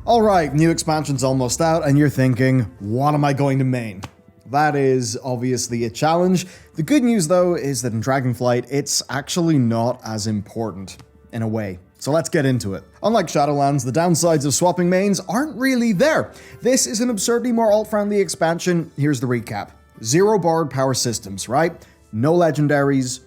Alright, new expansion's almost out, and you're thinking, what am I going to main? That is obviously a challenge. The good news though is that in Dragonflight, it's actually not as important, in a way. So let's get into it. Unlike Shadowlands, the downsides of swapping mains aren't really there. This is an absurdly more alt-friendly expansion. Here's the recap. 0 borrowed power systems, right? No legendaries,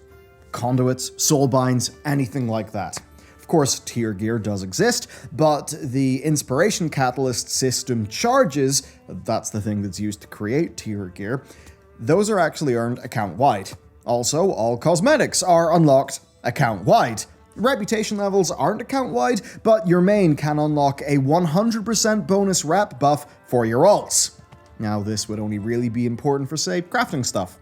conduits, soulbinds, anything like that. Of course, tier gear does exist, but the inspiration catalyst system charges, that's the thing that's used to create tier gear, those are actually earned account-wide. Also, all cosmetics are unlocked account-wide. Reputation levels aren't account-wide, but your main can unlock a 100% bonus rep buff for your alts. Now, this would only really be important for, say, crafting stuff.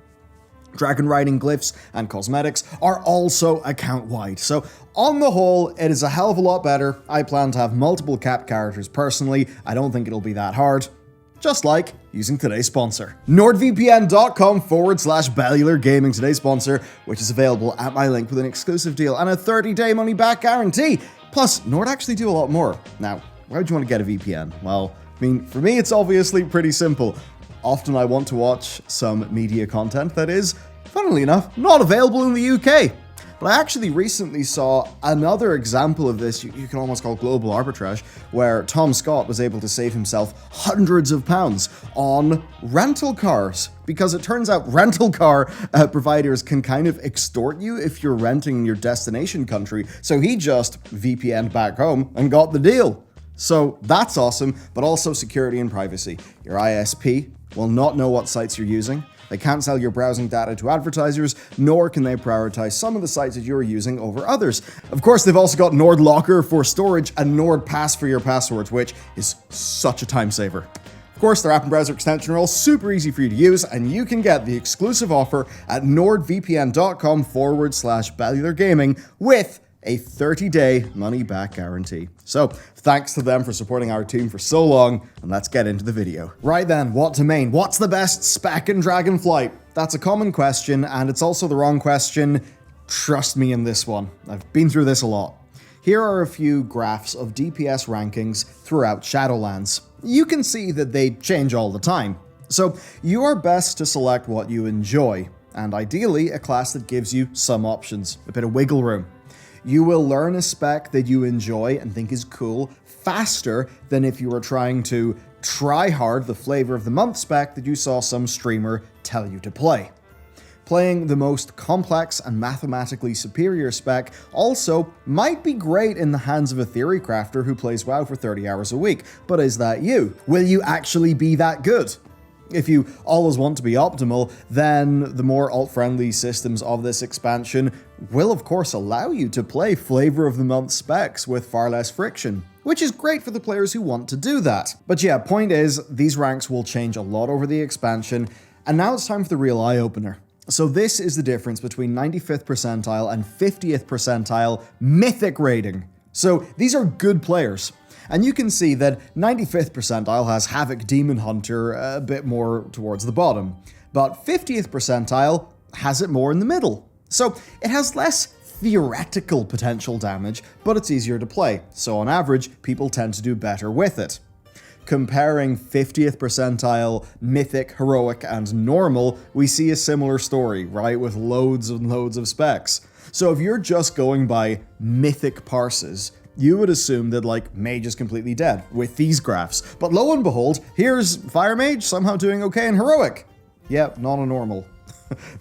Dragon riding glyphs and cosmetics are also account-wide, so on the whole, it is a hell of a lot better. I plan to have multiple capped characters personally. I don't think it'll be that hard. Just like using today's sponsor. NordVPN.com/Bellular Gaming, today's sponsor, which is available at my link with an exclusive deal and a 30-day money-back guarantee. Plus, Nord actually do a lot more. Now, why would you want to get a VPN? Well, I mean, for me, it's obviously pretty simple. Often I want to watch some media content that is, funnily enough, not available in the UK. But I actually recently saw another example of this, you can almost call global arbitrage, where Tom Scott was able to save himself hundreds of pounds on rental cars. Because it turns out rental car providers can kind of extort you if you're renting in your destination country. So he just VPN'd back home and got the deal. So that's awesome, but also security and privacy. Your ISP will not know what sites you're using. They can't sell your browsing data to advertisers, nor can they prioritize some of the sites that you're using over others. Of course, they've also got Nord Locker for storage and Nord Pass for your passwords, which is such a time saver. Of course, their app and browser extension are all super easy for you to use, and you can get the exclusive offer at nordvpn.com/Bellular Gaming with a 30-day money-back guarantee. So, thanks to them for supporting our team for so long, and let's get into the video. Right then, what to main? What's the best spec in Dragonflight? That's a common question, and it's also the wrong question. Trust me in this one. I've been through this a lot. Here are a few graphs of DPS rankings throughout Shadowlands. You can see that they change all the time. So, you are best to select what you enjoy, and ideally a class that gives you some options, a bit of wiggle room. You will learn a spec that you enjoy and think is cool faster than if you were trying to try hard the flavor of the month spec that you saw some streamer tell you to play. Playing the most complex and mathematically superior spec also might be great in the hands of a theory crafter who plays WoW for 30 hours a week, but is that you? Will you actually be that good? If you always want to be optimal, then the more alt-friendly systems of this expansion will of course allow you to play flavor of the month specs with far less friction, which is great for the players who want to do that. But yeah, point is, these ranks will change a lot over the expansion, and now it's time for the real eye-opener. So this is the difference between 95th percentile and 50th percentile mythic rating. So these are good players. And you can see that 95th percentile has Havoc Demon Hunter a bit more towards the bottom, but 50th percentile has it more in the middle. So it has less theoretical potential damage, but it's easier to play, so on average, people tend to do better with it. Comparing 50th percentile, mythic, heroic, and normal, we see a similar story, right, with loads and loads of specs. So if you're just going by mythic parses, you would assume that, like, Mage is completely dead with these graphs. But lo and behold, here's Fire Mage somehow doing okay in Heroic. Yep, not a normal.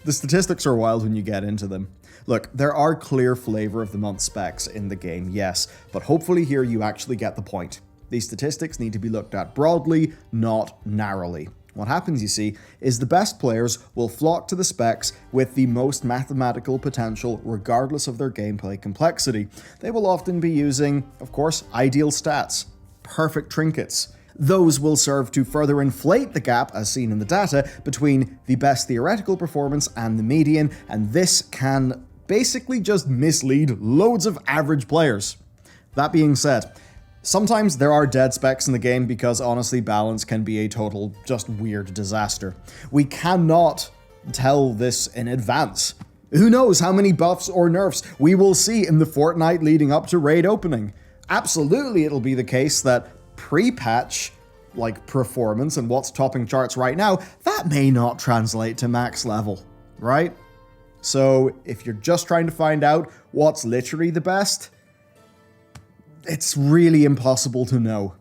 The statistics are wild when you get into them. Look, there are clear flavor of the month specs in the game, yes, but hopefully here you actually get the point. These statistics need to be looked at broadly, not narrowly. What happens, you see, is the best players will flock to the specs with the most mathematical potential regardless of their gameplay complexity. They will often be using, of course, ideal stats, perfect trinkets. Those will serve to further inflate the gap, as seen in the data, between the best theoretical performance and the median, and this can basically just mislead loads of average players. That being said, sometimes there are dead specs in the game because honestly balance can be a total just weird disaster. We cannot tell this in advance. Who knows how many buffs or nerfs we will see in the fortnight leading up to raid opening. Absolutely it'll be the case that pre-patch like performance and what's topping charts right now, that may not translate to max level, right? So if you're just trying to find out what's literally the best, it's really impossible to know.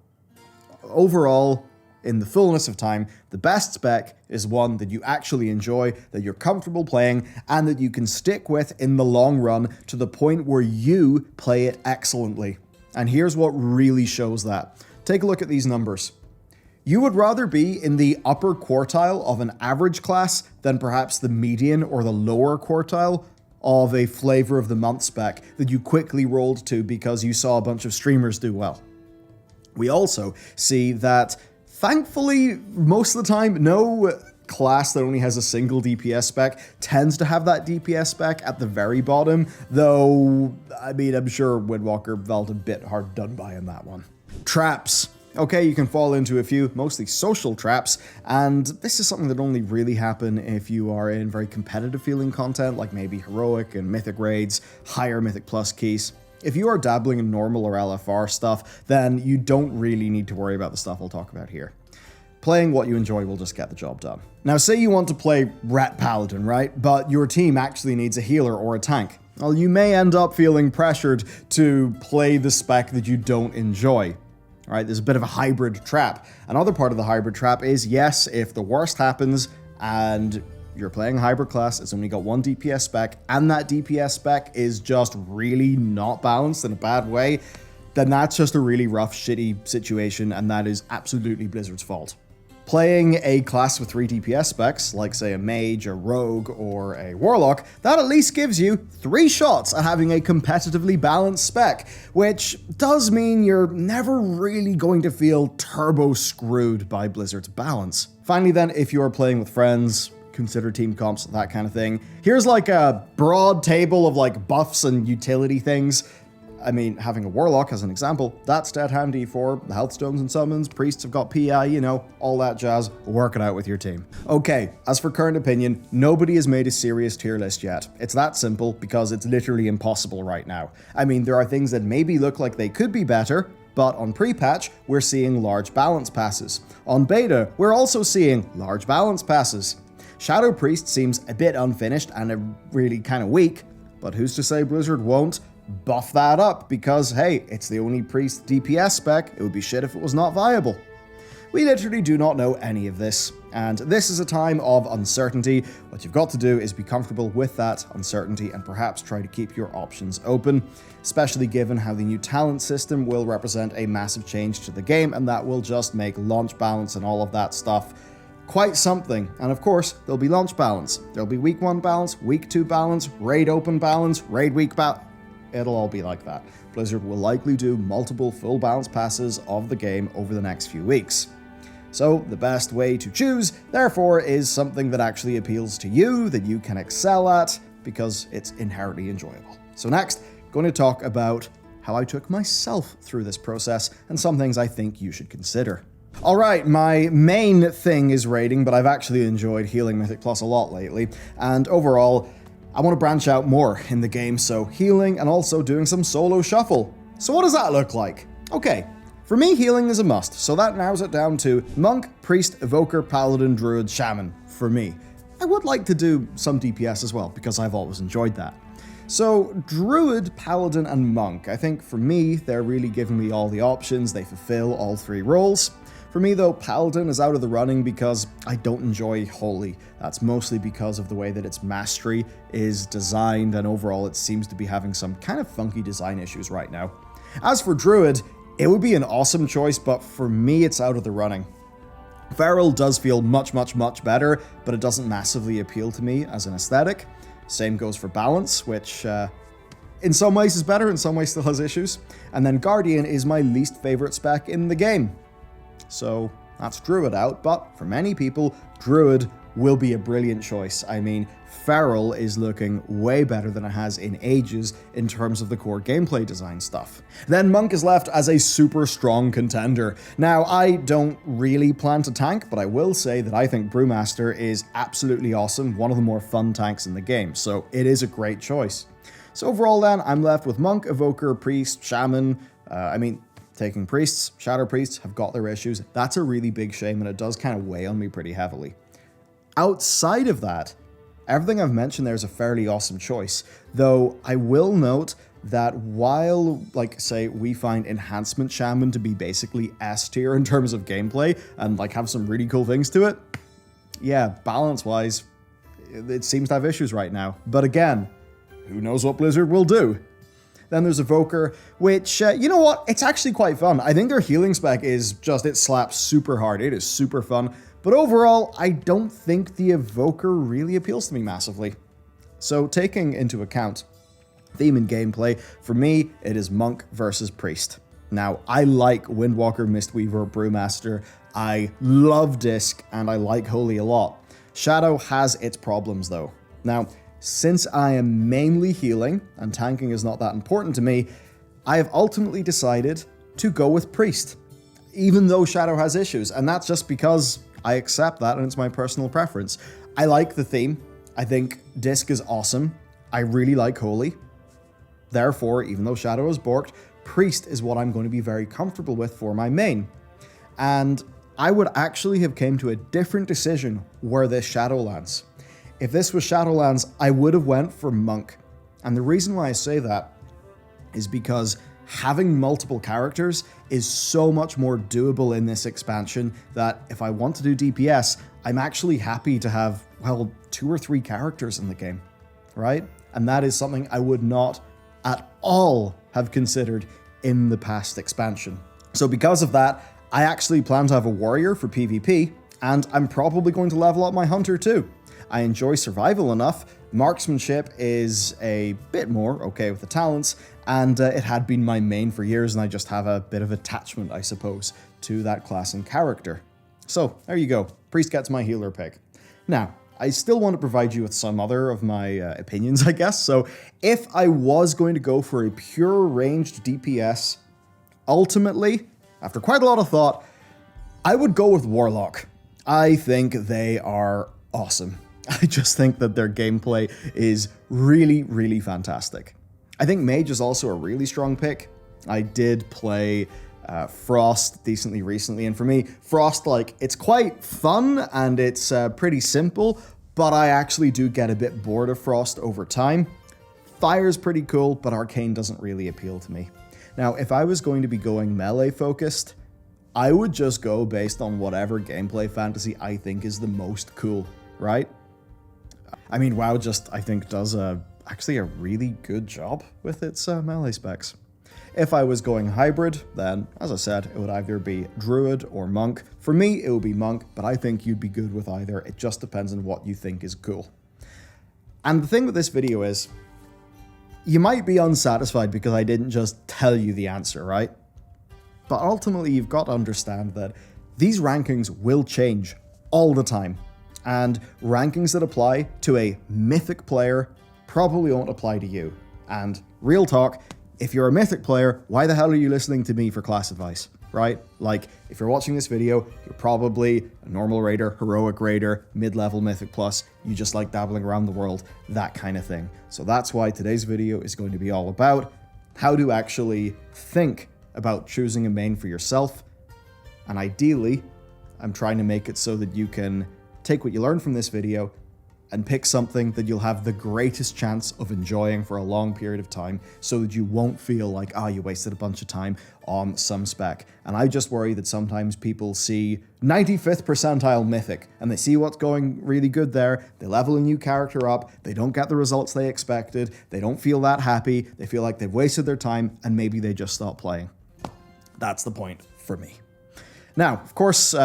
Overall, in the fullness of time, the best spec is one that you actually enjoy, that you're comfortable playing, and that you can stick with in the long run to the point where you play it excellently. And here's what really shows that. Take a look at these numbers. You would rather be in the upper quartile of an average class than perhaps the median or the lower quartile of a flavor of the month spec that you quickly rolled to because you saw a bunch of streamers do well. We also see that, thankfully, most of the time, no class that only has a single DPS spec tends to have that DPS spec at the very bottom, though, I mean, I'm sure Windwalker felt a bit hard done by in that one. Traps. Okay, you can fall into a few, mostly social traps, and this is something that only really happen if you are in very competitive feeling content, like maybe heroic and mythic raids, higher mythic plus keys. If you are dabbling in normal or LFR stuff, then you don't really need to worry about the stuff I'll talk about here. Playing what you enjoy will just get the job done. Now, say you want to play Ret Paladin, right? But your team actually needs a healer or a tank. Well, you may end up feeling pressured to play the spec that you don't enjoy. All right, there's a bit of a hybrid trap. Another part of the hybrid trap is, yes, if the worst happens and you're playing a hybrid class, it's only got one DPS spec, and that DPS spec is just really not balanced in a bad way, then that's just a really rough, shitty situation, and that is absolutely Blizzard's fault. Playing a class with 3 DPS specs, like say a mage, a rogue, or a warlock, that at least gives you 3 shots at having a competitively balanced spec, which does mean you're never really going to feel turbo screwed by Blizzard's balance. Finally then, if you are playing with friends, consider team comps, that kind of thing. Here's like a broad table of like buffs and utility things. I mean, having a warlock as an example, that's dead handy for the health stones and summons, priests have got PI, you know, all that jazz. Work it out with your team. Okay, as for current opinion, nobody has made a serious tier list yet. It's that simple because it's literally impossible right now. I mean, there are things that maybe look like they could be better, but on pre-patch, we're seeing large balance passes. On beta, we're also seeing large balance passes. Shadow Priest seems a bit unfinished and really kind of weak, but who's to say Blizzard won't buff that up because, hey, it's the only priest DPS spec, it would be shit if it was not viable. We literally do not know any of this, and this is a time of uncertainty. What you've got to do is be comfortable with that uncertainty and perhaps try to keep your options open, especially given how the new talent system will represent a massive change to the game, and that will just make launch balance and all of that stuff quite something. And of course, there'll be launch balance. There'll be week 1 balance, week 2 balance, raid open balance, raid week balance. It'll all be like that. Blizzard will likely do multiple full balance passes of the game over the next few weeks. So the best way to choose, therefore, is something that actually appeals to you, that you can excel at, because it's inherently enjoyable. So next, I'm going to talk about how I took myself through this process and some things I think you should consider. Alright, my main thing is raiding, but I've actually enjoyed healing Mythic Plus a lot lately, and overall, I want to branch out more in the game, so healing and also doing some solo shuffle. So what does that look like? Okay, for me healing is a must, so that narrows it down to Monk, Priest, Evoker, Paladin, Druid, Shaman, for me. I would like to do some DPS as well, because I've always enjoyed that. So Druid, Paladin, and Monk, I think for me, they're really giving me all the options, they fulfill all 3 roles. For me though, Paladin is out of the running because I don't enjoy Holy. That's mostly because of the way that its mastery is designed, and overall it seems to be having some kind of funky design issues right now. As for Druid, it would be an awesome choice, but for me it's out of the running. Feral does feel much better, but it doesn't massively appeal to me as an aesthetic. Same goes for Balance, which in some ways is better, in some ways still has issues. And then Guardian is my least favorite spec in the game. So that's Druid out, but for many people, Druid will be a brilliant choice. I mean, Feral is looking way better than it has in ages in terms of the core gameplay design stuff. Then Monk is left as a super strong contender. Now, I don't really plan to tank, but I will say that I think Brewmaster is absolutely awesome, one of the more fun tanks in the game, so it is a great choice. So overall then, I'm left with Monk, Evoker, Priest, Shaman, taking priests, shadow priests have got their issues. That's a really big shame, and it does kind of weigh on me pretty heavily. Outside of that, everything I've mentioned there is a fairly awesome choice, though I will note that while, like, say, we find Enhancement Shaman to be basically S tier in terms of gameplay and, like, have some really cool things to it, yeah, balance-wise, it seems to have issues right now. But again, who knows what Blizzard will do? Then there's Evoker, which, you know what? It's actually quite fun. I think their healing spec is just, it slaps super hard. It is super fun. But overall, I don't think the Evoker really appeals to me massively. So taking into account theme and gameplay, for me, it is Monk versus Priest. Now, I like Windwalker, Mistweaver, Brewmaster. I love Disc, and I like Holy a lot. Shadow has its problems, though. Now, since I am mainly healing, and tanking is not that important to me, I have ultimately decided to go with Priest, even though Shadow has issues, and that's just because I accept that, and it's my personal preference. I like the theme. I think Disc is awesome. I really like Holy. Therefore, even though Shadow is borked, Priest is what I'm going to be very comfortable with for my main. And I would actually have came to a different decision where this Shadowlands. If this was Shadowlands, I would have went for Monk. And the reason why I say that is because having multiple characters is so much more doable in this expansion that if I want to do DPS, I'm actually happy to have, well, 2 or 3 characters in the game, right? And that is something I would not at all have considered in the past expansion. So because of that, I actually plan to have a warrior for PvP, and I'm probably going to level up my hunter too. I enjoy survival enough, marksmanship is a bit more okay with the talents, and it had been my main for years, and I just have a bit of attachment, I suppose, to that class and character. So there you go, Priest gets my healer pick. Now, I still want to provide you with some other of my opinions, I guess. So if I was going to go for a pure ranged DPS, ultimately, after quite a lot of thought, I would go with Warlock. I think they are awesome. I just think that their gameplay is really, really fantastic. I think Mage is also a really strong pick. I did play Frost decently recently, and for me, Frost, like, it's quite fun and it's pretty simple, but I actually do get a bit bored of Frost over time. Fire's pretty cool, but Arcane doesn't really appeal to me. Now, if I was going to be going melee focused, I would just go based on whatever gameplay fantasy I think is the most cool, right? I mean, WoW just, I think, does actually a really good job with its melee specs. If I was going hybrid, then, as I said, it would either be Druid or Monk. For me, it would be Monk, but I think you'd be good with either. It just depends on what you think is cool. And the thing with this video is, you might be unsatisfied because I didn't just tell you the answer, right? But ultimately, you've got to understand that these rankings will change all the time. And rankings that apply to a mythic player probably won't apply to you. And real talk, if you're a mythic player, why the hell are you listening to me for class advice, right? Like, if you're watching this video, you're probably a normal raider, heroic raider, mid-level mythic plus, you just like dabbling around the world, that kind of thing. So that's why today's video is going to be all about how to actually think about choosing a main for yourself. And ideally, I'm trying to make it so that you can take what you learned from this video and pick something that you'll have the greatest chance of enjoying for a long period of time so that you won't feel like, you wasted a bunch of time on some spec. And I just worry that sometimes people see 95th percentile mythic and they see what's going really good there, they level a new character up, they don't get the results they expected, they don't feel that happy, they feel like they've wasted their time, and maybe they just stop playing. That's the point for me. Now, of course,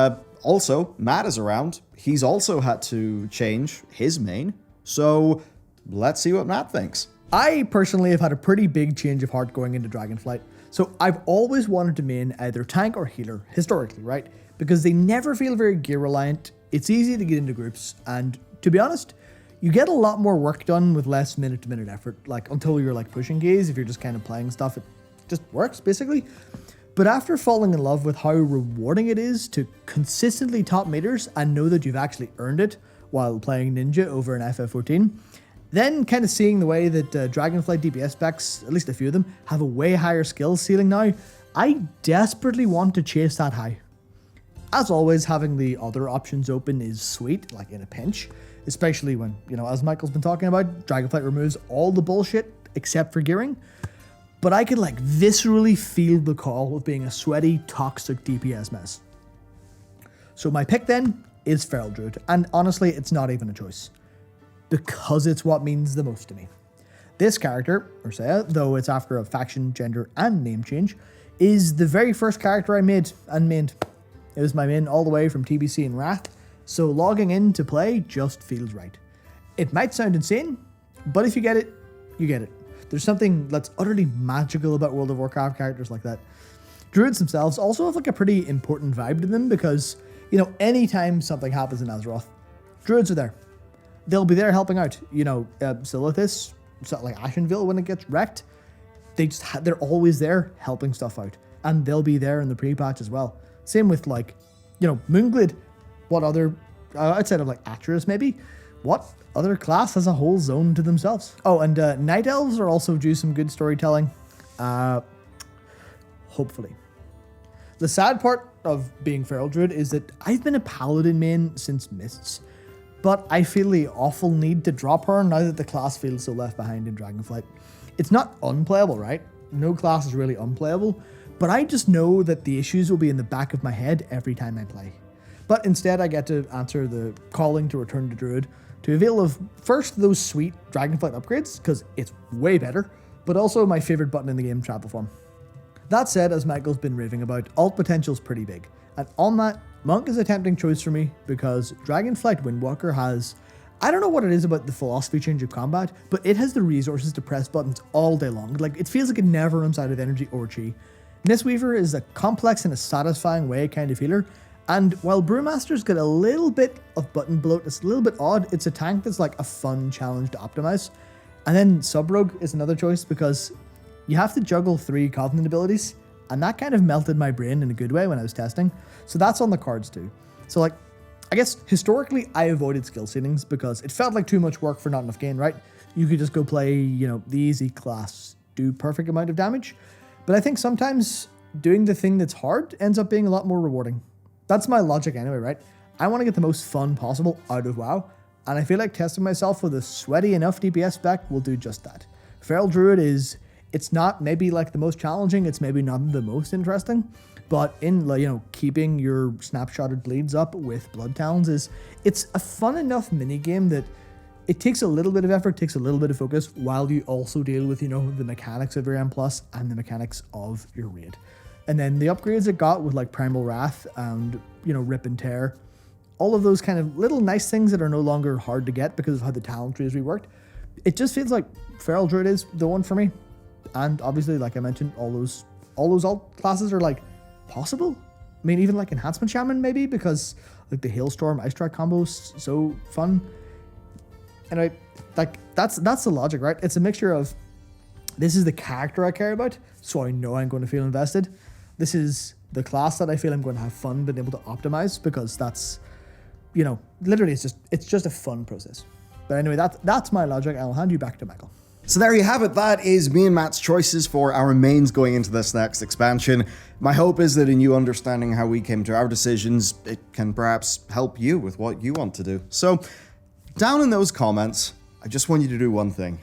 also, Matt is around. He's also had to change his main, so let's see what Matt thinks. I personally have had a pretty big change of heart going into Dragonflight. So I've always wanted to main either tank or healer, historically, right? Because they never feel very gear reliant, it's easy to get into groups, and to be honest, you get a lot more work done with less minute-to-minute effort, like until you're like pushing gaze, if you're just kind of playing stuff, it just works, basically. But after falling in love with how rewarding it is to consistently top meters and know that you've actually earned it while playing Ninja over in FF14, then kind of seeing the way that Dragonflight DPS specs, at least a few of them, have a way higher skill ceiling now, I desperately want to chase that high. As always, having the other options open is sweet, like in a pinch, especially when, as Michael's been talking about, Dragonflight removes all the bullshit except for gearing. But I could viscerally feel the call of being a sweaty, toxic DPS mess. So my pick then is Feral Druid, and honestly, it's not even a choice, because it's what means the most to me. This character, Ursea, though it's after a faction, gender, and name change, is the very first character I made and mained. It was my main all the way from TBC and Wrath, so logging in to play just feels right. It might sound insane, but if you get it, you get it. There's something that's utterly magical about World of Warcraft characters like that. Druids themselves also have a pretty important vibe to them because, anytime something happens in Azeroth, Druids are there. They'll be there helping out. Silithis, Ashenville when it gets wrecked, they're always there helping stuff out. And they'll be there in the pre-patch as well. Same with Moonglade. What other, outside of Atreus maybe, what other class has a whole zone to themselves? Oh, and Night Elves are also due some good storytelling. Hopefully. The sad part of being Feral Druid is that I've been a Paladin main since Mists, but I feel the awful need to drop her now that the class feels so left behind in Dragonflight. It's not unplayable, right? No class is really unplayable, but I just know that the issues will be in the back of my head every time I play. But instead I get to answer the calling to return to Druid to avail of first those sweet Dragonflight upgrades, because it's way better, but also my favourite button in the game, Travel Form. That said, as Michael's been raving about, alt potential's pretty big, and on that, Monk is a tempting choice for me because Dragonflight Windwalker has, I don't know what it is about the philosophy change of combat, but it has the resources to press buttons all day long. It feels like it never runs out of energy or chi. Mistweaver is a complex and a satisfying way kind of healer, and while Brewmaster's got a little bit of button bloat, it's a little bit odd, it's a tank that's a fun challenge to optimize. And then Subrogue is another choice because you have to juggle 3 Covenant abilities, and that kind of melted my brain in a good way when I was testing. So that's on the cards too. So I guess historically I avoided skill ceilings because it felt like too much work for not enough gain, right? You could just go play, the easy class, do perfect amount of damage. But I think sometimes doing the thing that's hard ends up being a lot more rewarding. That's my logic anyway, right? I want to get the most fun possible out of WoW, and I feel like testing myself with a sweaty enough DPS spec will do just that. Feral Druid it's not maybe the most challenging, it's maybe not the most interesting, but in keeping your snapshotted bleeds up with Blood Talons it's a fun enough minigame that it takes a little bit of effort, takes a little bit of focus, while you also deal with, the mechanics of your M+ and the mechanics of your raid. And then the upgrades it got with Primal Wrath and, Rip and Tear, all of those kind of little nice things that are no longer hard to get because of how the talent tree is reworked. It just feels like Feral Druid is the one for me. And obviously, like I mentioned, all those alt classes are possible. I mean, even Enhancement Shaman maybe, because the Hailstorm Ice Strike combo is so fun. And that's the logic, right? It's a mixture of this is the character I care about, so I know I'm going to feel invested. This is the class that I feel I'm going to have fun being able to optimize, because that's, literally it's just a fun process. But anyway, that's my logic. I'll hand you back to Michael. So there you have it. That is me and Matt's choices for our mains going into this next expansion. My hope is that in you understanding how we came to our decisions, it can perhaps help you with what you want to do. So down in those comments, I just want you to do one thing.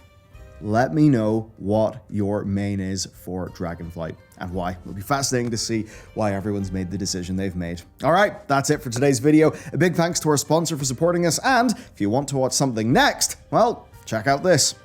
Let me know what your main is for Dragonflight and why. It'll be fascinating to see why everyone's made the decision they've made. All right, that's it for today's video. A big thanks to our sponsor for supporting us, and if you want to watch something next, well, check out this.